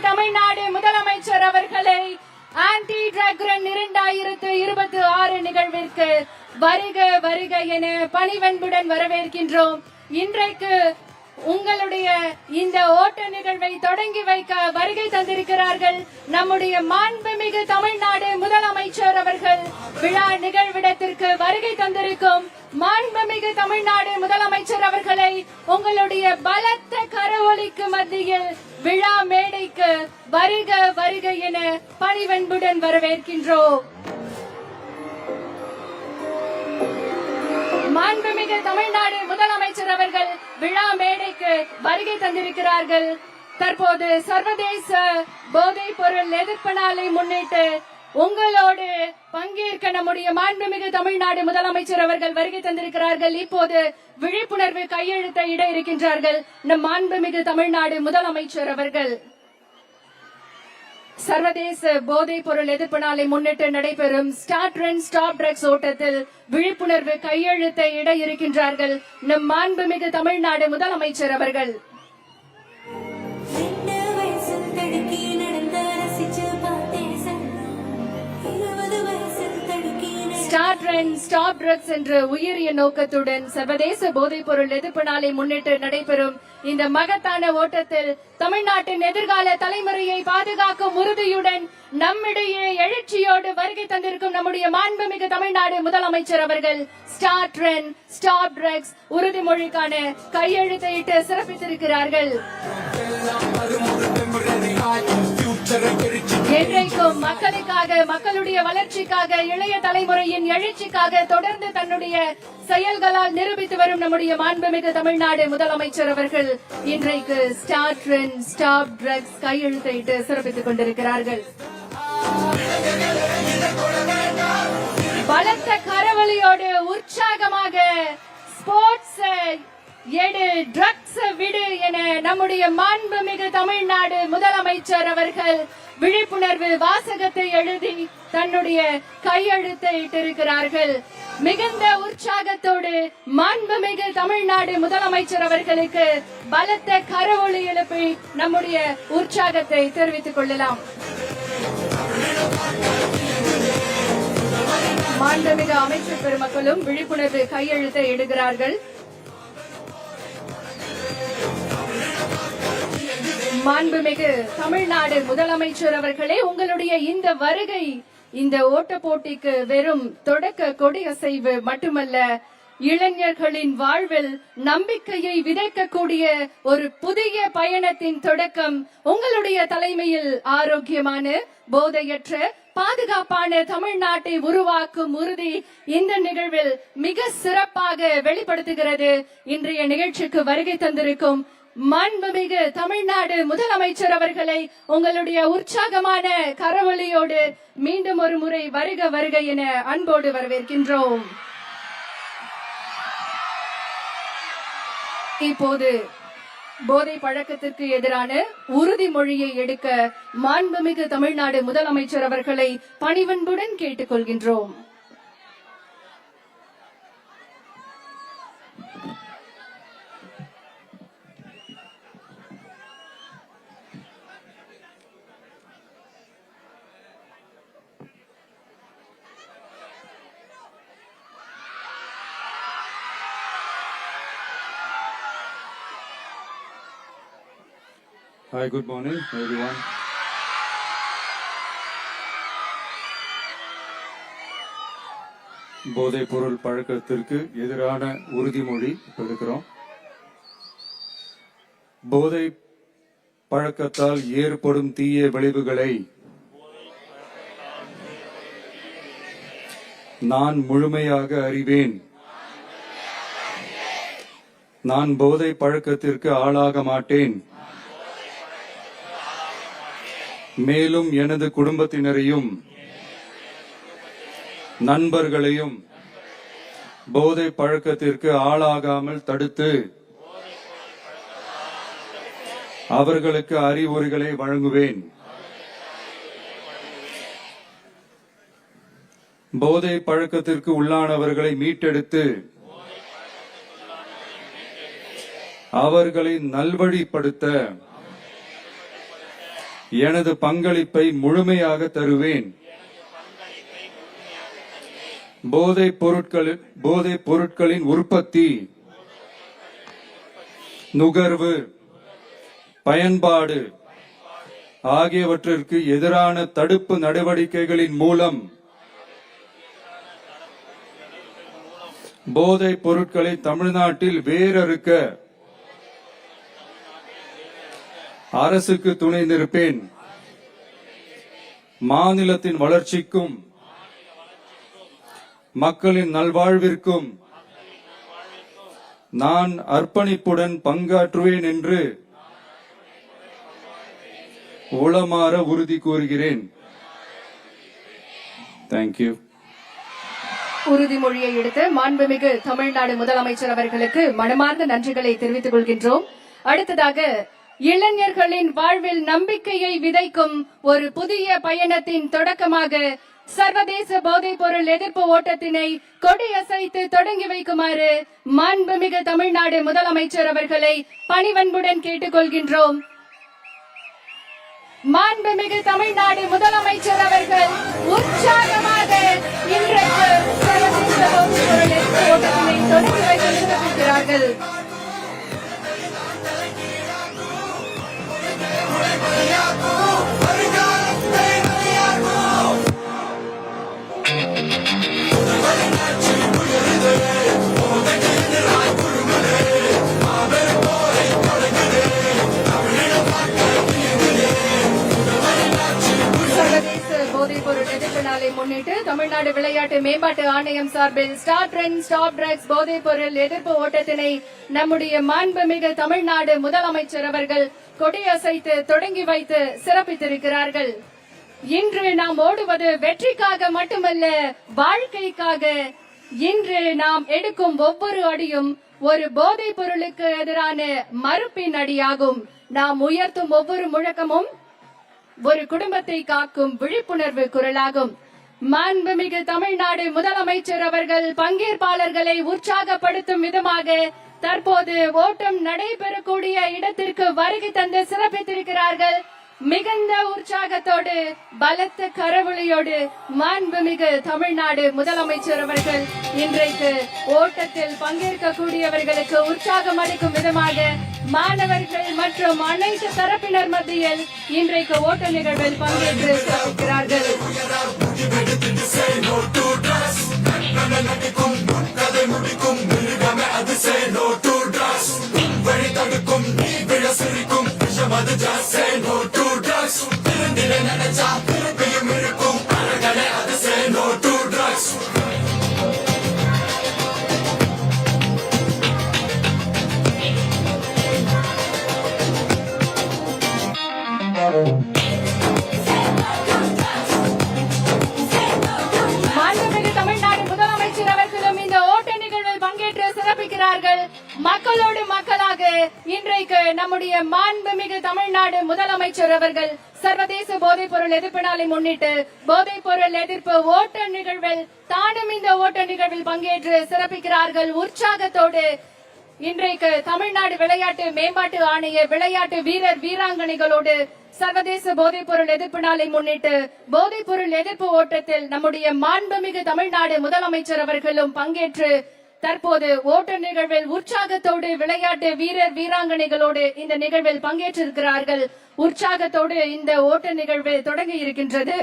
தமிழ்நாடு முதலமைச்சர் அவர்களை anti drug run 2026 நிகழ்விற்கு வருக வருக என பணிவன்புடன் வரவேற்கின்றோம். இன்றைக்கு உங்களுடைய இந்த ஓட்ட நிகழ்வை தொடங்கி வைக்க வருகை தந்திருக்கிறார்கள் நம்முடைய மாண்புமிகு தமிழ்நாடு முதலமைச்சர் அவர்கள். விழா நிகழ்விடத்திற்கு வருகை தந்திருக்கும் மாண்புமிகு தமிழ்நாடு முதலமைச்சர் அவர்களை உங்களுடைய பலத்த கரவொலிக்கு மத்தியில் விழா மேடைக்கு வருக வருக என பணிவன்புடன் வரவேற்கின்றோம். மாண்புமிகு தமிழ்நாடு முதலமைச்சர் அவர்கள் விழா மேடைக்கு வருகை தந்திருக்கிறார்கள். தற்போது சர்வதேச போதைப் பொருள் எதிர்ப்பு நாளை முன்னிட்டு உங்களோடு பங்கேற்க நம்முடைய மாண்புமிகு தமிழ்நாடு முதலமைச்சர் அவர்கள் வருகை தந்திருக்கிறார்கள். இப்போது விழிப்புணர்வு கையெழுத்தை இட இருக்கின்றார்கள் நம் மாண்புமிகு தமிழ்நாடு முதலமைச்சர் அவர்கள். சர்வதேச போதைப் பொருள் எதிர்ப்பு நாளை முன்னிட்டு நடைபெறும் ஸ்டார்ட் ரன் ஸ்டாப் ட்ரக்ஸ் ஓட்டத்தில் விழிப்புணர்வு கையெழுத்தை இட இருக்கின்றார்கள் நம் மாண்புமிகு தமிழ்நாடு முதலமைச்சர் அவர்கள். ஸ்டார்ட் ரன் ஸ்டாப் ட்ரக்ஸ் என்ற உயரிய நோக்கத்துடன் சர்வதேச போதைப் பொருள் எதிர்ப்பு நாளை முன்னிட்டு நடைபெறும் இந்த மகத்தான ஓட்டத்தில் தமிழ்நாட்டின் எதிர்கால தலைமுறையை பாதுகாக்கும் உறுதியுடன் நம்மிடையே எழுச்சியோடு வருகை தந்திருக்கும் நம்முடைய மாண்புமிகு தமிழ்நாடு முதலமைச்சர் அவர்கள் ஸ்டார்ட் ரன் ஸ்டாப் ட்ரக்ஸ் உறுதிமொழிக்கான கையெழுத்தையிட்டு சிறப்பித்திருக்கிறார்கள். என்றைக்கும் மக்களுக்காக, மக்களுடைய வளர்ச்சிக்காக, இளைய தலைமுறையின் எழுச்சிக்காக தொடர்ந்து தன்னுடைய செயல்களால் நிரூபித்து வரும் நம்முடைய மாண்புமிகு தமிழ்நாடு முதலமைச்சர் அவர்கள் இன்றைக்கு ஸ்டார்ட் ரன் ஸ்டாப் ட்ரக்ஸ் கையெழுத்தையிட்டு சிறப்பித்துக் கொண்டிருக்கிறார்கள். பலத்த கரவொலியோடு உற்சாகமாக ஸ்போர்ட்ஸ் எடு ட்ரக்ஸ் விடு என நம்முடைய மாண்புமிகு தமிழ்நாடு முதலமைச்சர் அவர்கள் விழிப்புணர்வு வாசகத்தை எழுதி தன்னுடைய கையெழுத்தை இட்டிருக்கிறார்கள். மிகுந்த உற்சாகத்தோடு மாண்புமிகு தமிழ்நாடு முதலமைச்சர் அவர்களுக்கு பலத்த கரவொலி எழுப்பி நம்முடைய உற்சாகத்தை தெரிவித்துக் கொள்ளலாம். மாண்புமிகு அமைச்சர் பெருமக்களும் விழிப்புணர்வு கையெழுத்தை இடுகிறார்கள். மாண்புமிகு தமிழ்நாடு முதலமைச்சர் அவர்களே, உங்களுடைய இந்த வருகை இந்த ஓட்ட போட்டிக்கு வெறும் தொடக்க கொடியசைவு மட்டுமல்ல, இளைஞர்களின் வாழ்வில் நம்பிக்கையை விதைக்கக்கூடிய ஒரு புதிய பயணத்தின் தொடக்கம். உங்களுடைய தலைமையில் ஆரோக்கியமான, போதையற்ற, பாதுகாப்பான தமிழ்நாட்டை உருவாக்கும் உறுதி இந்த நிகழ்வில் மிக சிறப்பாக வெளிப்படுத்துகிறது. இன்றைய நிகழ்ச்சிக்கு வருகை தந்திருக்கும் மாண்புமிகு தமிழ்நாடு முதலமைச்சர் அவர்களை உங்களுடைய உற்சாகமான கரவொலியோடு மீண்டும் ஒரு முறை வருக வருக என அன்போடு வரவேற்கின்றோம். இப்போது போதை பழக்கத்திற்கு எதிரான உறுதிமொழியை எடுக்க மாண்புமிகு தமிழ்நாடு முதலமைச்சர் அவர்களை பணிவன்புடன் கேட்டுக்கொள்கின்றோம். Hi, good morning everyone. போதைப் பொருள் பழக்கத்திற்கு எதிரான உறுதிமொழி எடுக்கிறோம். போதை பழக்கத்தால் ஏற்படும் தீய விளைவுகளை நான் முழுமையாக அறிவேன். நான் போதை பழக்கத்திற்கு ஆளாக மாட்டேன். மேலும் எனது குடும்பத்தினரையும் நண்பர்களையும் போதை பழக்கத்திற்கு ஆளாகாமல் தடுத்து அவர்களுக்கு அறிவுரைகளை வழங்குவேன். போதை பழக்கத்திற்கு உள்ளானவர்களை மீட்டெடுத்து அவர்களை நல்வழிப்படுத்த எனது பங்களிப்பை முழுமையாக தருவேன். போதைப் பொருட்களின் உற்பத்தி, நுகர்வு, பயன்பாடு ஆகியவற்றிற்கு எதிரான தடுப்பு நடவடிக்கைகளின் மூலம் போதைப் பொருட்களை தமிழ்நாட்டில் வேரறுக்க அரசுக்கு துணை நிற்பேன். மாநிலத்தின் வளர்ச்சிக்கும் மக்களின் நல்வாழ்விற்கும் நான் அர்ப்பணிப்புடன் பங்காற்றுவேன் என்று உளமாற உறுதி கூறுகிறேன். தேங்க்யூ. உறுதிமொழியை எடுத்த மாண்புமிகு தமிழ்நாடு முதலமைச்சர் அவர்களுக்கு மனமார்ந்த நன்றிகளை தெரிவித்துக் கொள்கின்றோம். அடுத்ததாக இளைஞர்களின் வாழ்வில் நம்பிக்கையை விதைக்கும் ஒரு புதிய பயணத்தின் தொடக்கமாக சர்வதேச போதைப் பொருள் எதிர்ப்பு ஓட்டத்தினை கொடியசைத்து தொடங்கி வைக்குமாறு மாண்புமிகு தமிழ்நாடு முதலமைச்சர் அவர்களை பணிவன்புடன் கேட்டுக்கொள்கின்றோம். மாண்புமிகு தமிழ்நாடு முதலமைச்சர் அவர்கள் உற்சாகமாக இன்றைக்கு சர்வதேச போதைப் பொருள் எதிர்ப்பு ஓட்டத்தினை தொடங்கி வைக்க இருக்கிறார்கள். முன்னிட்டு தமிழ்நாடு விளையாட்டு மேம்பாட்டு ஆணையம் சார்பில் ஸ்டாப் ட்ரிங்க்ஸ் ஸ்டாப் ட்ரக்ஸ் போதைப் பொருள் எதிர்ப்பு ஓட்டத்தினை நம்முடைய மாண்புமிகு தமிழ்நாடு முதலமைச்சர் அவர்கள் கொடியசைத்து தொடங்கி வைத்து சிறப்பித்திருக்கிறார்கள். இன்று நாம் ஓடுவது வெற்றிக்காக மட்டுமல்ல, வாழ்க்கைக்காக. இன்று நாம் எடுக்கும் ஒவ்வொரு அடியும் ஒரு போதைப் பொருளுக்கு எதிரான மறுப்பின் அடியாகும். நாம் உயர்த்தும் ஒவ்வொரு முழக்கமும் ஒரு குடும்பத்தை காக்கும் விழிப்புணர்வு குரலாகும். மாண்புமிகு தமிழ்நாடு முதலமைச்சர் அவர்கள் பங்கேற்பாளர்களை உற்சாகப்படுத்தும் விதமாக தற்போது ஓட்டம் நடைபெறக்கூடிய இடத்திற்கு வருகை தந்து சிறப்பித்திருக்கிறார்கள். மிகுந்த உற்சாகத்தோடு பலத்த கரவொலியோடு மாண்புமிகு தமிழ்நாடு முதலமைச்சர் அவர்கள் இன்றைக்கு ஓட்டத்தில் பங்கேற்கக்கூடியவர்களுக்கு உற்சாகம் அளிக்கும் விதமாக மாணவர்கள் மற்றும் அனைத்து தரப்பினர் மத்தியில் இன்றைக்கு ஓட்ட நிகழ்வில் பங்கேற்று சிறப்பிக்கிறார்கள். மக்களோடு மக்களாக இன்றைக்கு நம்முடைய மாண்புமிகு தமிழ்நாடு முதலமைச்சர் அவர்கள் சர்வதேச போதைப் பொருள் எதிர்ப்பு நாளை முன்னிட்டு போதைப் பொருள் எதிர்ப்பு ஓட்ட நிகழ்வில் தானும் இந்த ஓட்ட நிகழ்வில் பங்கேற்று சிறப்பிக்கிறார்கள். உற்சாகத்தோடு இன்றைக்கு தமிழ்நாடு விளையாட்டு மேம்பாட்டு ஆணைய விளையாட்டு வீரர் வீராங்கனைகளோடு சர்வதேச போதைப் பொருள் எதிர்ப்பு நாளை முன்னிட்டு போதைப் பொருள் எதிர்ப்பு ஓட்டத்தில் நம்முடைய மாண்புமிகு தமிழ்நாடு முதலமைச்சர் அவர்களும் பங்கேற்று தற்போது ஓட்ட நிகழ்வில் உற்சாகத்தோடு விளையாட்டு வீரர் வீராங்கனைகளோடு இந்த நிகழ்வில் பங்கேற்றிருக்கிறார்கள். உற்சாகத்தோடு இந்த ஓட்ட நிகழ்வு தொடங்கி இருக்கின்றது.